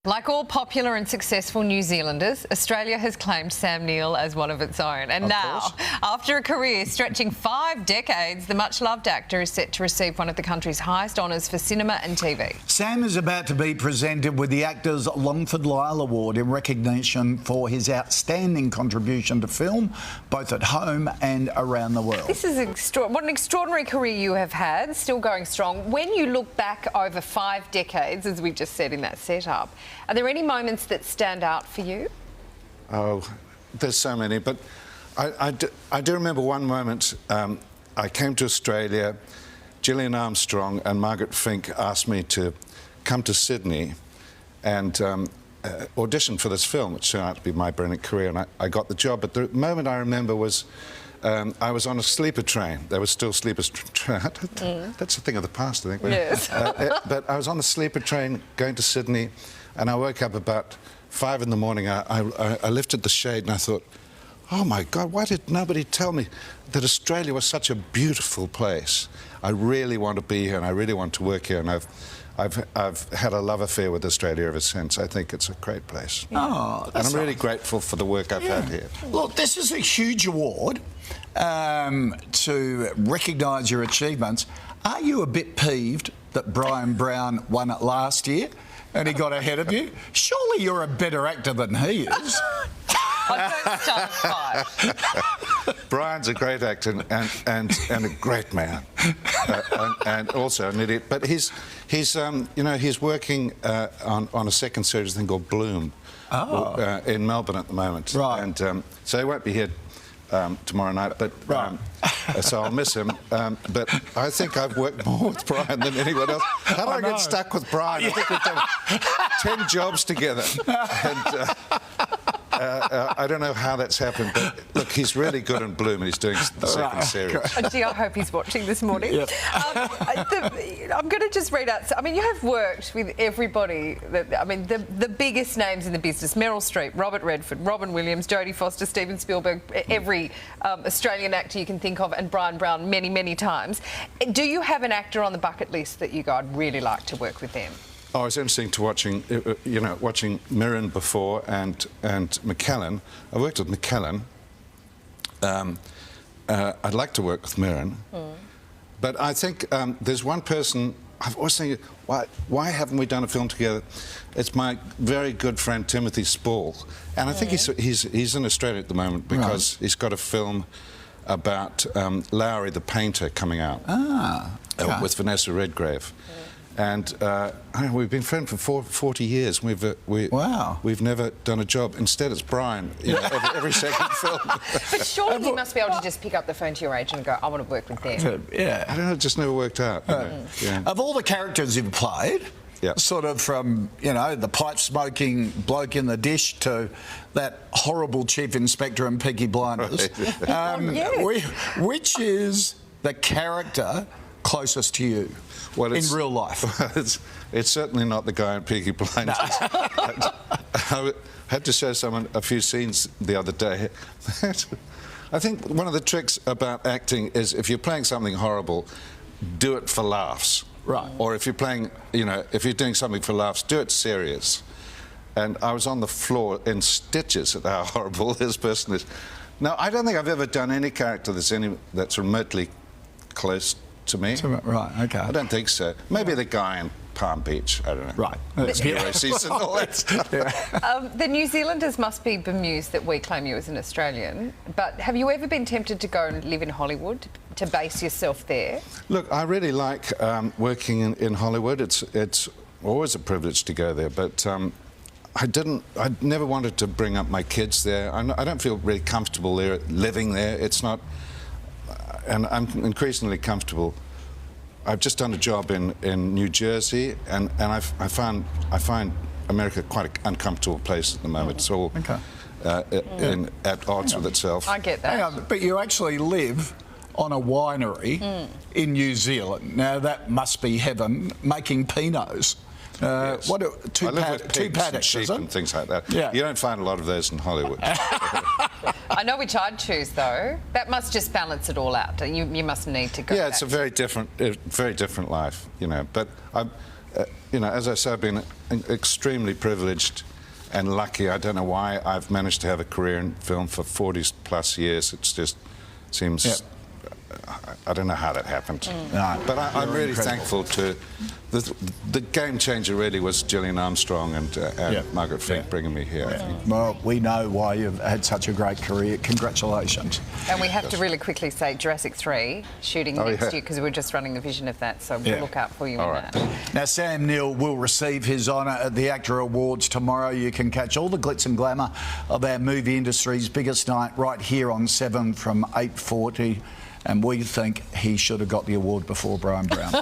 Like all popular and successful New Zealanders, Australia has claimed Sam Neill as one of its own. And now, after a career stretching 5 decades, the much-loved actor is set to receive one of the country's highest honours for cinema and TV. Sam is about to be presented with the Actors Longford Lyle Award in recognition for his outstanding contribution to film, both at home and around the world. This is what an extraordinary career you have had, still going strong. When you look back over 5 decades, as we just said in that setup, are there any moments that stand out for you? Oh, there's so many, but I do remember one moment. I came to Australia. Gillian Armstrong and Margaret Fink asked me to come to Sydney and audition for this film, which turned out to be my brilliant career, and I got the job. But the moment I remember was I was on a sleeper train. There was still sleepers. That's a thing of the past, I think. Yes. But I was on the sleeper train going to Sydney, and I woke up about 5 in the morning. I lifted the shade and I thought, oh my God, why did nobody tell me that Australia was such a beautiful place? I really want to be here and I really want to work here, and I've had a love affair with Australia ever since. I think it's a great place. Oh, and I'm really grateful for the work I've had here. Look, this is a huge award to recognise your achievements. Are you a bit peeved that Brian Brown won it last year and he got ahead of you? Surely you're a better actor than he is. I don't start 5. Brian's a great actor and a great man, and also an idiot. But he's you know, he's working on a second series thing called Bloom in Melbourne at the moment. Right. And so he won't be here tomorrow night, but so I'll miss him. But I think I've worked more with Brian than anyone else. How do I get stuck with Brian? I think we've done 10 jobs together. And, I don't know how that's happened, but look, he's really good in Bloom and he's doing the second series. Gee, I hope he's watching this morning. Yep. I'm going to just read out. I mean, you have worked with everybody. The biggest names in the business: Meryl Streep, Robert Redford, Robin Williams, Jodie Foster, Steven Spielberg, every Australian actor you can think of, and Brian Brown many, many times. Do you have an actor on the bucket list that you go, I'd really like to work with them? Oh, it's interesting to watching Mirren before and McKellen. I worked with McKellen. I'd like to work with Mirren, but I think there's one person I've always thinking, why haven't we done a film together? It's my very good friend Timothy Spall, and I think he's in Australia at the moment because he's got a film about Lowry the painter coming out with Vanessa Redgrave. And we've been friends for 40 years. We've never done a job. Instead, it's Brian every second film. But surely you must be able to just pick up the phone to your agent and go, I want to work with them. Yeah. I don't know, it just never worked out. Of all the characters you've played, sort of from, you know, the pipe-smoking bloke in the dish to that horrible chief inspector in Peaky Blinders, which is the character closest to you? Well, in real life? It's certainly not the guy in Peaky Blinders. I had to show someone a few scenes the other day. I think one of the tricks about acting is if you're playing something horrible, do it for laughs. Right. Or if you're playing, you know, if you're doing something for laughs, do it serious. And I was on the floor in stitches at how horrible this person is. Now, I don't think I've ever done any character that's remotely close to me. Right, okay. I don't think so. Maybe the guy in Palm Beach, I don't know. Right. The New Zealanders must be bemused that we claim you as an Australian, but have you ever been tempted to go and live in Hollywood, to base yourself there? Look, I really like working in Hollywood. It's always a privilege to go there, but I never wanted to bring up my kids there. I don't feel really comfortable there, living there. It's not... And I'm increasingly comfortable. I've just done a job in New Jersey, and I find America quite an uncomfortable place at the moment. It's all at odds with itself. I get that. Hang on, but you actually live on a winery in New Zealand. Now that must be heaven, making Pinots. Yes. What two paddocks, sheep and things like that. Yeah. You don't find a lot of those in Hollywood. I know which I'd choose, though. That must just balance it all out. You must need to go. Yeah, it's a very different life, you know. But you know, as I say, I've been extremely privileged and lucky. I don't know why I've managed to have a career in film for 40 plus years. It just seems... Yep. I don't know how that happened. No, but I'm really incredible. thankful to... The game changer really was Gillian Armstrong and Margaret Fink bringing me here. Well, we know why you've had such a great career. Congratulations. And we have to really quickly say Jurassic 3 shooting next year, because we're just running a vision of that, so we'll look out for you on that. Now, Sam Neill will receive his honour at the ACTRA Awards tomorrow. You can catch all the glitz and glamour of our movie industry's biggest night right here on 7 from 8:40. And we think he should have got the award before Brian Brown.